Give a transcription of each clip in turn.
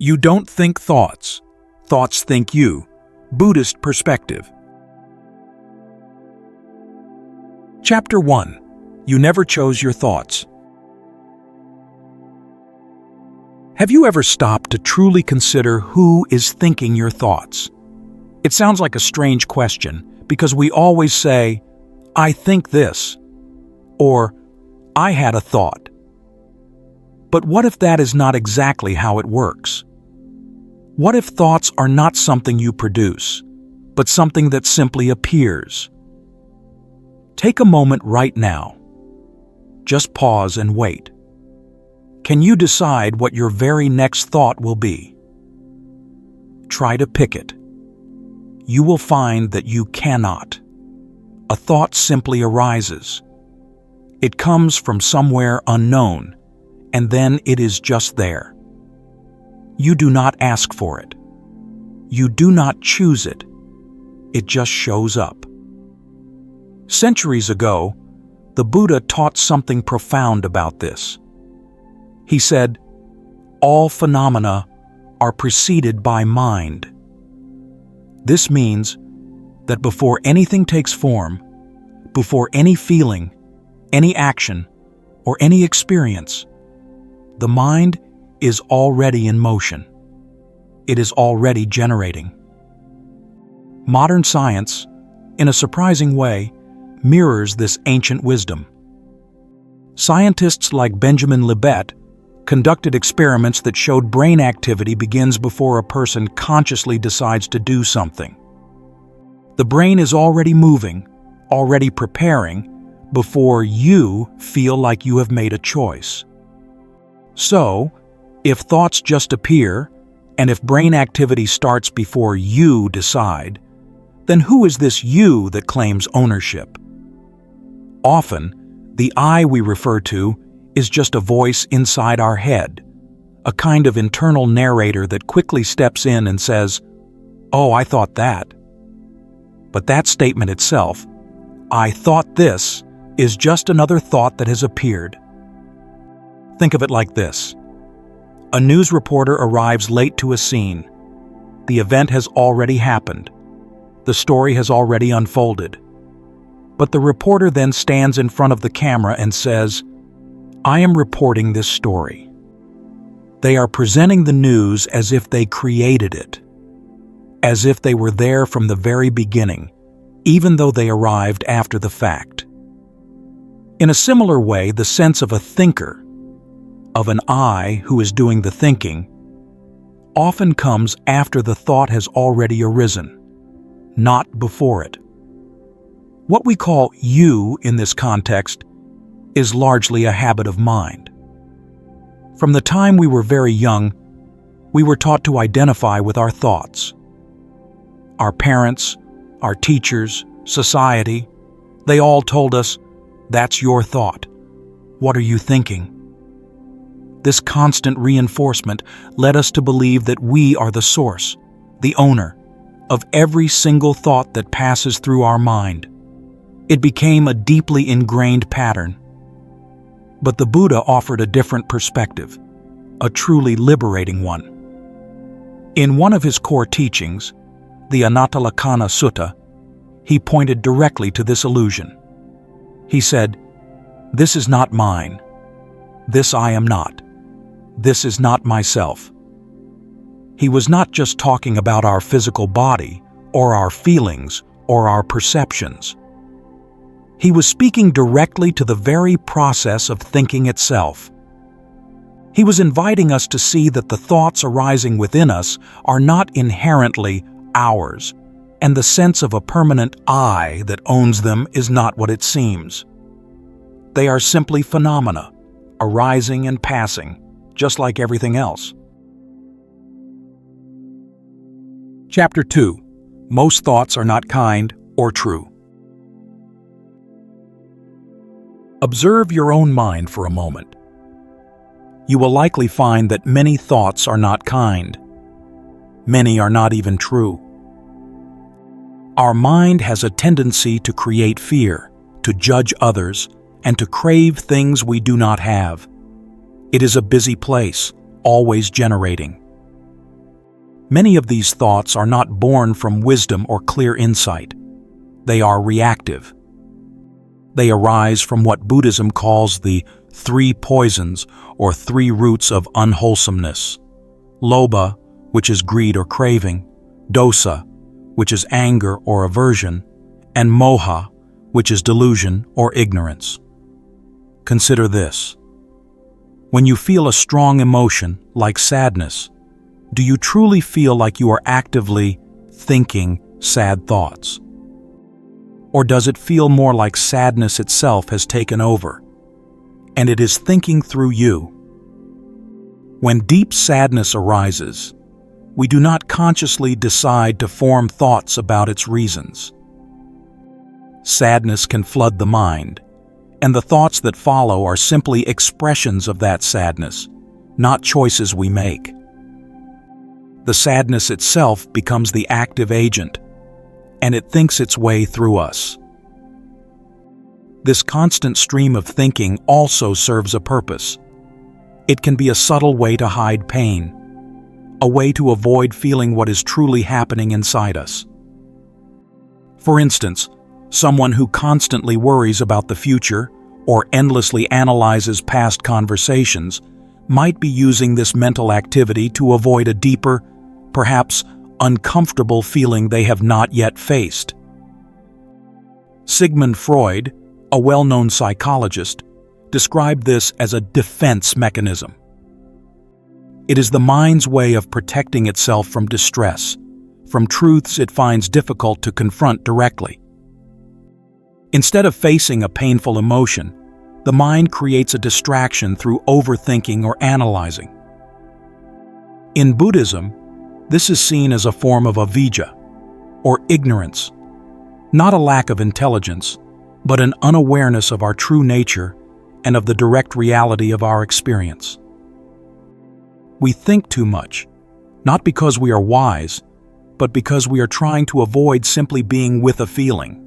You don't think thoughts. Thoughts think you. Buddhist perspective. Chapter 1. You never chose your thoughts. Have you ever stopped to truly consider who is thinking your thoughts? It sounds like a strange question because we always say, "I think this," or "I had a thought." But what if that is not exactly how it works? What if thoughts are not something you produce, but something that simply appears? Take a moment right now. Just pause and wait. Can you decide what your very next thought will be? Try to pick it. You will find that you cannot. A thought simply arises. It comes from somewhere unknown, and then it is just there. You do not ask for it. You do not choose it. It just shows up. Centuries ago, the Buddha taught something profound about this. He said, "All phenomena are preceded by mind." This means that before anything takes form, before any feeling, any action, or any experience, the mind is already in motion. It is already generating. Modern science, in a surprising way, mirrors this ancient wisdom. Scientists like Benjamin Libet conducted experiments that showed brain activity begins before a person consciously decides to do something. The brain is already moving, already preparing, before you feel like you have made a choice. So, if thoughts just appear, and if brain activity starts before you decide, then who is this you that claims ownership? Often, the I we refer to is just a voice inside our head, a kind of internal narrator that quickly steps in and says, "Oh, I thought that." But that statement itself, "I thought this," is just another thought that has appeared. Think of it like this. A news reporter arrives late to a scene. The event has already happened. The story has already unfolded. But the reporter then stands in front of the camera and says, "I am reporting this story." They are presenting the news as if they created it, as if they were there from the very beginning, even though they arrived after the fact. In a similar way, the sense of a thinker, of an I who is doing the thinking, often comes after the thought has already arisen, not before it. What we call you in this context is largely a habit of mind. From the time we were very young, we were taught to identify with our thoughts. Our parents, our teachers, society, they all told us, "That's your thought. What are you thinking?" This constant reinforcement led us to believe that we are the source, the owner, of every single thought that passes through our mind. It became a deeply ingrained pattern. But the Buddha offered a different perspective, a truly liberating one. In one of his core teachings, the Anatalakkhana Sutta, he pointed directly to this illusion. He said, "This is not mine. This I am not. This is not myself." He was not just talking about our physical body, or our feelings, or our perceptions. He was speaking directly to the very process of thinking itself. He was inviting us to see that the thoughts arising within us are not inherently ours, and the sense of a permanent I that owns them is not what it seems. They are simply phenomena, arising and passing, just like everything else. Chapter 2. Most thoughts are not kind or true. Observe your own mind for a moment. You will likely find that many thoughts are not kind. Many are not even true. Our mind has a tendency to create fear, to judge others, and to crave things we do not have. It is a busy place, always generating. Many of these thoughts are not born from wisdom or clear insight. They are reactive. They arise from what Buddhism calls the three poisons or three roots of unwholesomeness: lobha, which is greed or craving; dosa, which is anger or aversion; and moha, which is delusion or ignorance. Consider this. When you feel a strong emotion, like sadness, do you truly feel like you are actively thinking sad thoughts? Or does it feel more like sadness itself has taken over, and it is thinking through you? When deep sadness arises, we do not consciously decide to form thoughts about its reasons. Sadness can flood the mind, and the thoughts that follow are simply expressions of that sadness, not choices we make. The sadness itself becomes the active agent, and it thinks its way through us. This constant stream of thinking also serves a purpose. It can be a subtle way to hide pain, a way to avoid feeling what is truly happening inside us. For instance, someone who constantly worries about the future or endlessly analyzes past conversations might be using this mental activity to avoid a deeper, perhaps uncomfortable feeling they have not yet faced. Sigmund Freud, a well-known psychologist, described this as a defense mechanism. It is the mind's way of protecting itself from distress, from truths it finds difficult to confront directly. Instead of facing a painful emotion, the mind creates a distraction through overthinking or analyzing. In Buddhism, this is seen as a form of avijja, or ignorance, not a lack of intelligence, but an unawareness of our true nature and of the direct reality of our experience. We think too much, not because we are wise, but because we are trying to avoid simply being with a feeling.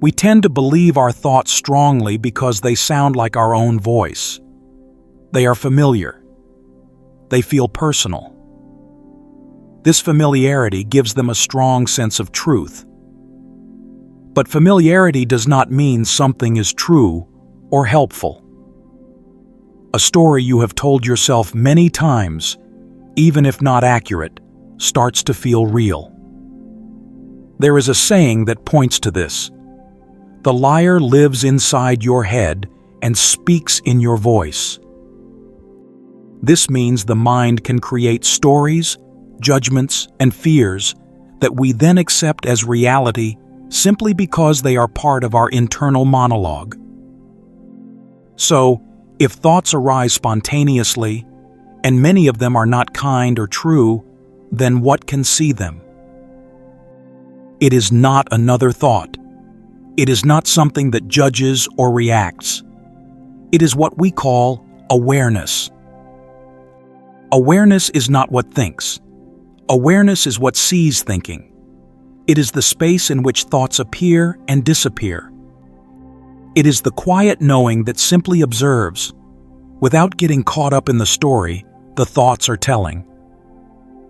We tend to believe our thoughts strongly because they sound like our own voice. They are familiar. They feel personal. This familiarity gives them a strong sense of truth. But familiarity does not mean something is true or helpful. A story you have told yourself many times, even if not accurate, starts to feel real. There is a saying that points to this: "The liar lives inside your head and speaks in your voice." This means the mind can create stories, judgments, and fears that we then accept as reality simply because they are part of our internal monologue. So, if thoughts arise spontaneously, and many of them are not kind or true, then what can see them? It is not another thought. It is not something that judges or reacts. It is what we call awareness. Awareness is not what thinks. Awareness is what sees thinking. It is the space in which thoughts appear and disappear. It is the quiet knowing that simply observes, without getting caught up in the story the thoughts are telling.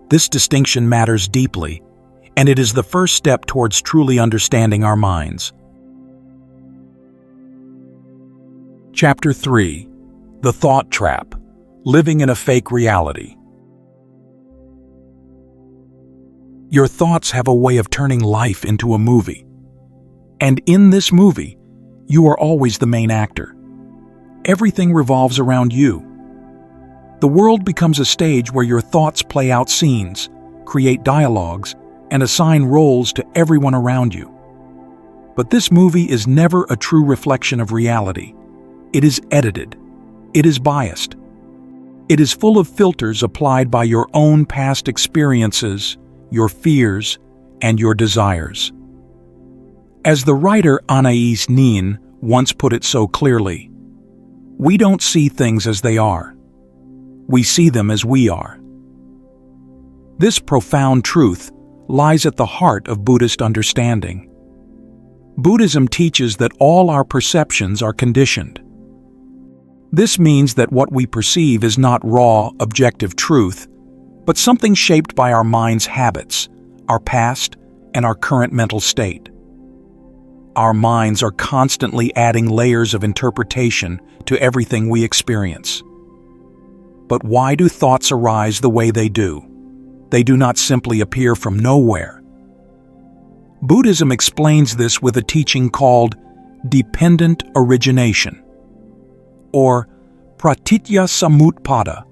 This distinction matters deeply, and it is the first step towards truly understanding our minds. Chapter 3: The Thought Trap: Living in a Fake Reality. Your thoughts have a way of turning life into a movie. And in this movie, you are always the main actor. Everything revolves around you. The world becomes a stage where your thoughts play out scenes, create dialogues, and assign roles to everyone around you. But this movie is never a true reflection of reality. It is edited. It is biased. It is full of filters applied by your own past experiences, your fears, and your desires. As the writer 𝐂𝐻𝐻𝐿 once put it so clearly, we don't see things as they are. We see them as we are. This profound truth lies at the heart of Buddhist understanding. Buddhism teaches that all our perceptions are conditioned. This means that what we perceive is not raw, objective truth, but something shaped by our mind's habits, our past, and our current mental state. Our minds are constantly adding layers of interpretation to everything we experience. But why do thoughts arise the way they do? They do not simply appear from nowhere. Buddhism explains this with a teaching called dependent origination, or pratitya samutpada.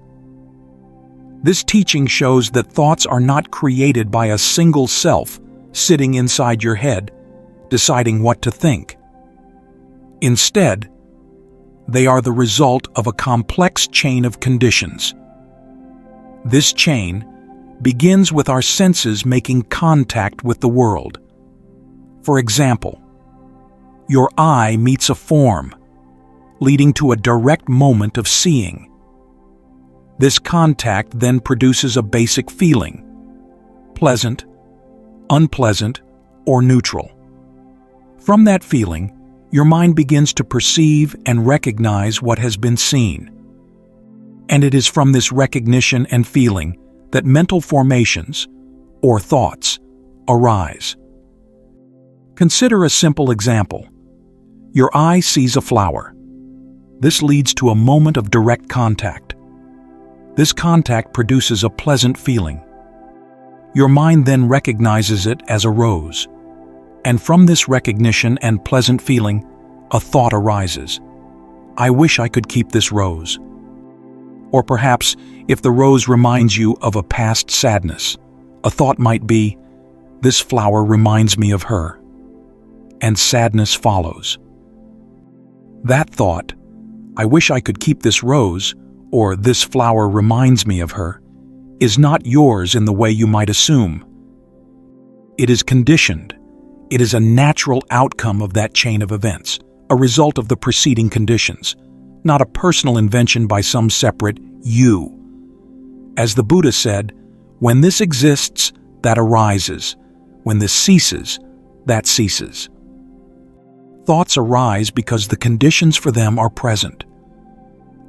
This teaching shows that thoughts are not created by a single self sitting inside your head, deciding what to think. Instead, they are the result of a complex chain of conditions. This chain begins with our senses making contact with the world. For example, your eye meets a form, leading to a direct moment of seeing. This contact then produces a basic feeling: pleasant, unpleasant, or neutral. From that feeling, your mind begins to perceive and recognize what has been seen. And it is from this recognition and feeling that mental formations, or thoughts, arise. Consider a simple example. Your eye sees a flower. This leads to a moment of direct contact. This contact produces a pleasant feeling. Your mind then recognizes it as a rose. And from this recognition and pleasant feeling, a thought arises. I wish I could keep this rose. Or perhaps, if the rose reminds you of a past sadness, a thought might be, this flower reminds me of her. And sadness follows. That thought, I wish I could keep this rose, or this flower reminds me of her, is not yours in the way you might assume. It is conditioned. It is a natural outcome of that chain of events, a result of the preceding conditions, not a personal invention by some separate you. As the Buddha said, when this exists, that arises. When this ceases, that ceases. Thoughts arise because the conditions for them are present.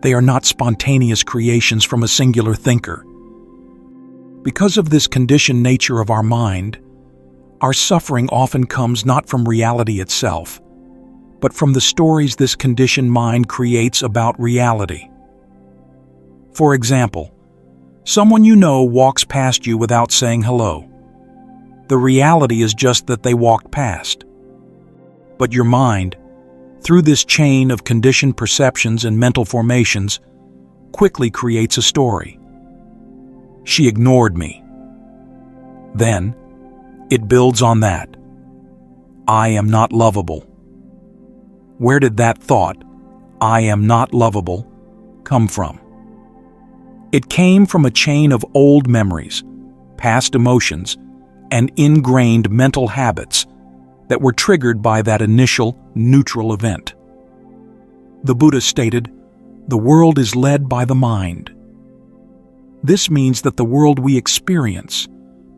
They are not spontaneous creations from a singular thinker. Because of this conditioned nature of our mind, our suffering often comes not from reality itself, but from the stories this conditioned mind creates about reality. For example, someone you know walks past you without saying hello. The reality is just that they walked past. But your mind, through this chain of conditioned perceptions and mental formations, quickly creates a story. She ignored me. Then, it builds on that. I am not lovable. Where did that thought, I am not lovable, come from? It came from a chain of old memories, past emotions, and ingrained mental habits that were triggered by that initial neutral event. The Buddha stated, "The world is led by the mind." This means that the world we experience,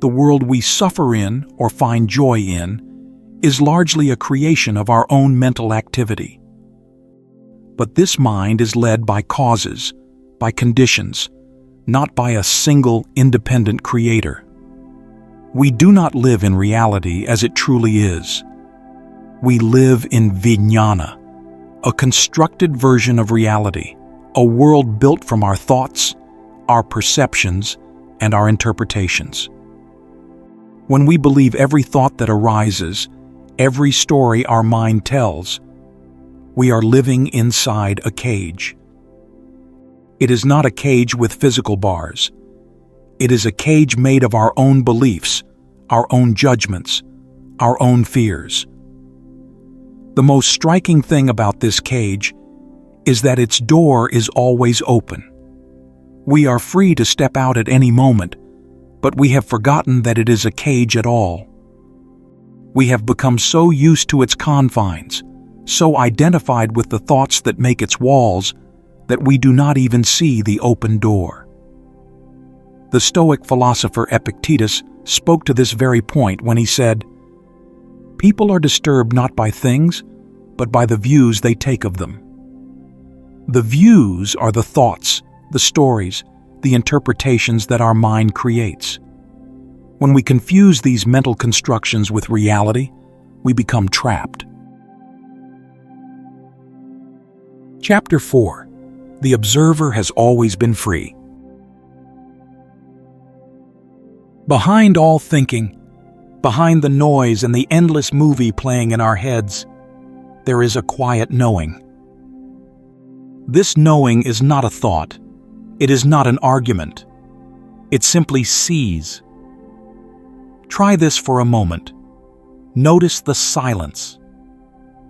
the world we suffer in or find joy in, is largely a creation of our own mental activity. But this mind is led by causes, by conditions, not by a single independent creator. We do not live in reality as it truly is. We live in vijnana, a constructed version of reality, a world built from our thoughts, our perceptions, and our interpretations. When we believe every thought that arises, every story our mind tells, we are living inside a cage. It is not a cage with physical bars. It is a cage made of our own beliefs, our own judgments, our own fears. The most striking thing about this cage is that its door is always open. We are free to step out at any moment, but we have forgotten that it is a cage at all. We have become so used to its confines, so identified with the thoughts that make its walls, that we do not even see the open door. The Stoic philosopher Epictetus spoke to this very point when he said, "People are disturbed not by things, but by the views they take of them." The views are the thoughts, the stories, the interpretations that our mind creates. When we confuse these mental constructions with reality, we become trapped. Chapter 4. The observer has always been free. Behind all thinking, behind the noise and the endless movie playing in our heads, there is a quiet knowing. This knowing is not a thought. It is not an argument. It simply sees. Try this for a moment. Notice the silence.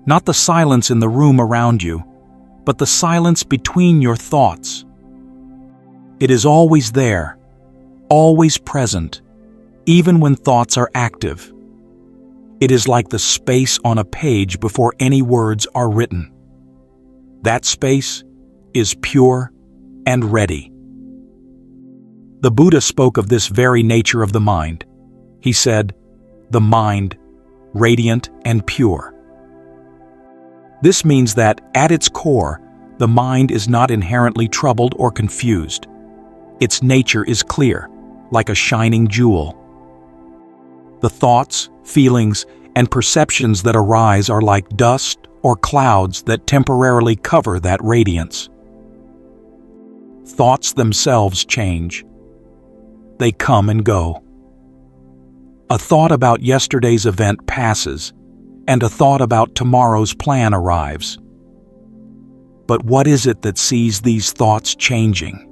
Not the silence in the room around you, but the silence between your thoughts. It is always there, always present, even when thoughts are active. It is like the space on a page before any words are written. That space is pure and ready. The Buddha spoke of this very nature of the mind. He said, "The mind, radiant and pure." This means that, at its core, the mind is not inherently troubled or confused. Its nature is clear, like a shining jewel. The thoughts, feelings, and perceptions that arise are like dust or clouds that temporarily cover that radiance. Thoughts themselves change. They come and go. A thought about yesterday's event passes, and a thought about tomorrow's plan arrives. But what is it that sees these thoughts changing?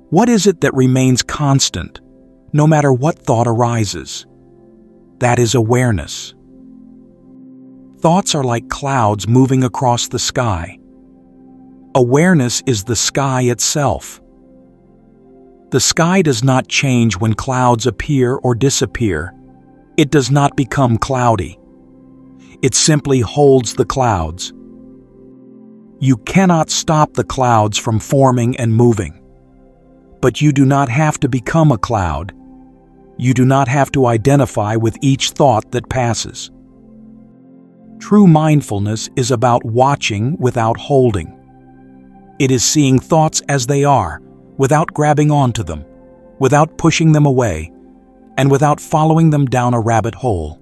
What is it that remains constant, no matter what thought arises? That is awareness. Thoughts are like clouds moving across the sky. Awareness is the sky itself. The sky does not change when clouds appear or disappear. It does not become cloudy. It simply holds the clouds. You cannot stop the clouds from forming and moving. But you do not have to become a cloud. You do not have to identify with each thought that passes. True mindfulness is about watching without holding. It is seeing thoughts as they are, without grabbing onto them, without pushing them away, and without following them down a rabbit hole.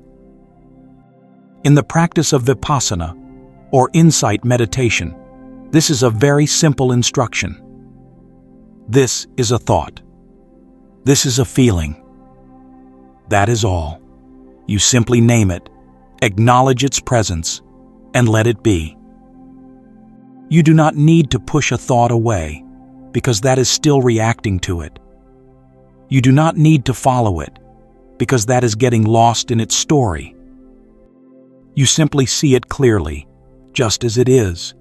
In the practice of vipassana, or insight meditation, this is a very simple instruction. This is a thought. This is a feeling. That is all. You simply name it, acknowledge its presence, and let it be. You do not need to push a thought away, because that is still reacting to it. You do not need to follow it, because that is getting lost in its story. You simply see it clearly, just as it is.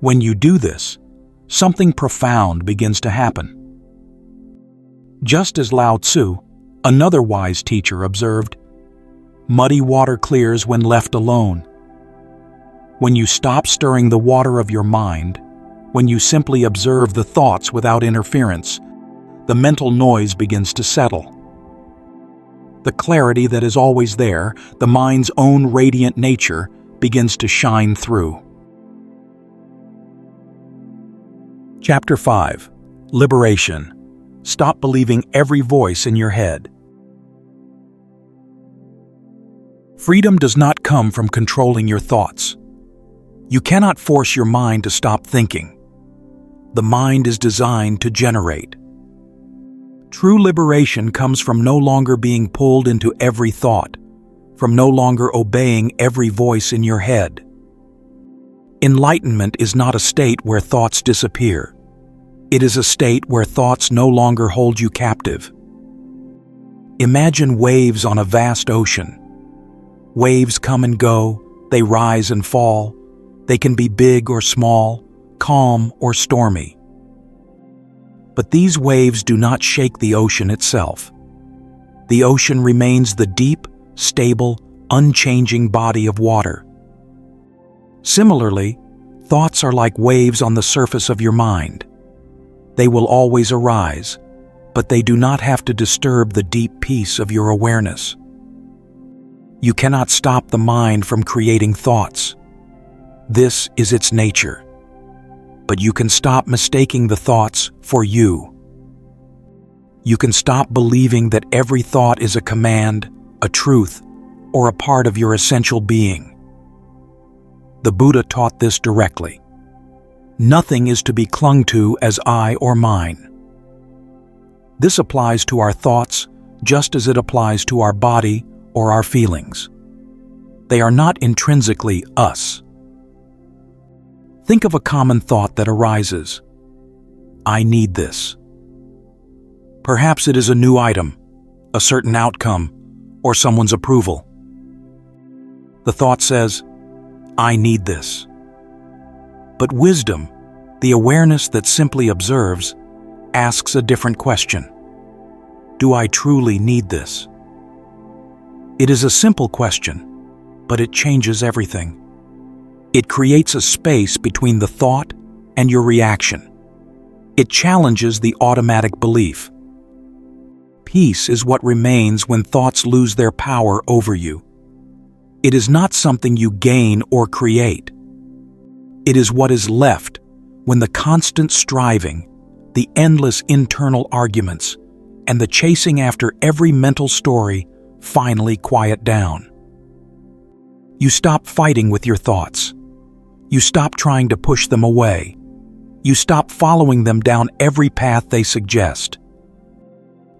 When you do this, something profound begins to happen. Just as 𝐿aō-tzū, another wise teacher, observed, "Muddy water clears when left alone." When you stop stirring the water of your mind, when you simply observe the thoughts without interference, the mental noise begins to settle. The clarity that is always there, the mind's own radiant nature, begins to shine through. Chapter 5. Liberation. Stop believing every voice in your head. Freedom does not come from controlling your thoughts. You cannot force your mind to stop thinking. The mind is designed to generate. True liberation comes from no longer being pulled into every thought, from no longer obeying every voice in your head. Enlightenment is not a state where thoughts disappear. It is a state where thoughts no longer hold you captive. Imagine waves on a vast ocean. Waves come and go, they rise and fall. They can be big or small, calm or stormy. But these waves do not shake the ocean itself. The ocean remains the deep, stable, unchanging body of water. Similarly, thoughts are like waves on the surface of your mind. They will always arise, but they do not have to disturb the deep peace of your awareness. You cannot stop the mind from creating thoughts. This is its nature. but you can stop mistaking the thoughts for you. You can stop believing that every thought is a command, a truth, or a part of your essential being. The Buddha taught this directly. Nothing is to be clung to as I or mine. This applies to our thoughts just as it applies to our body or our feelings. They are not intrinsically us. Think of a common thought that arises. I need this. Perhaps it is a new item, a certain outcome, or someone's approval. The thought says, I need this. But wisdom, the awareness that simply observes, asks a different question. Do I truly need this? It is a simple question, but it changes everything. It creates a space between the thought and your reaction. It challenges the automatic belief. Peace is what remains when thoughts lose their power over you. It is not something you gain or create. It is what is left when the constant striving, the endless internal arguments, and the chasing after every mental story finally quiet down. You stop fighting with your thoughts. You stop trying to push them away. You stop following them down every path they suggest.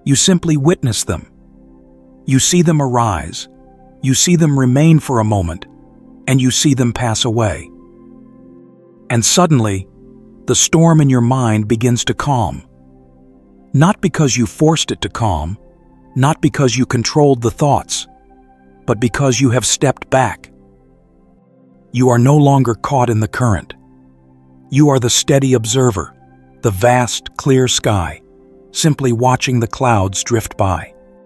You simply witness them. You see them arise. You see them remain for a moment, and you see them pass away. And suddenly, the storm in your mind begins to calm. Not because you forced it to calm, not because you controlled the thoughts, but because you have stepped back. You are no longer caught in the current. You are the steady observer, the vast, clear sky, simply watching the clouds drift by.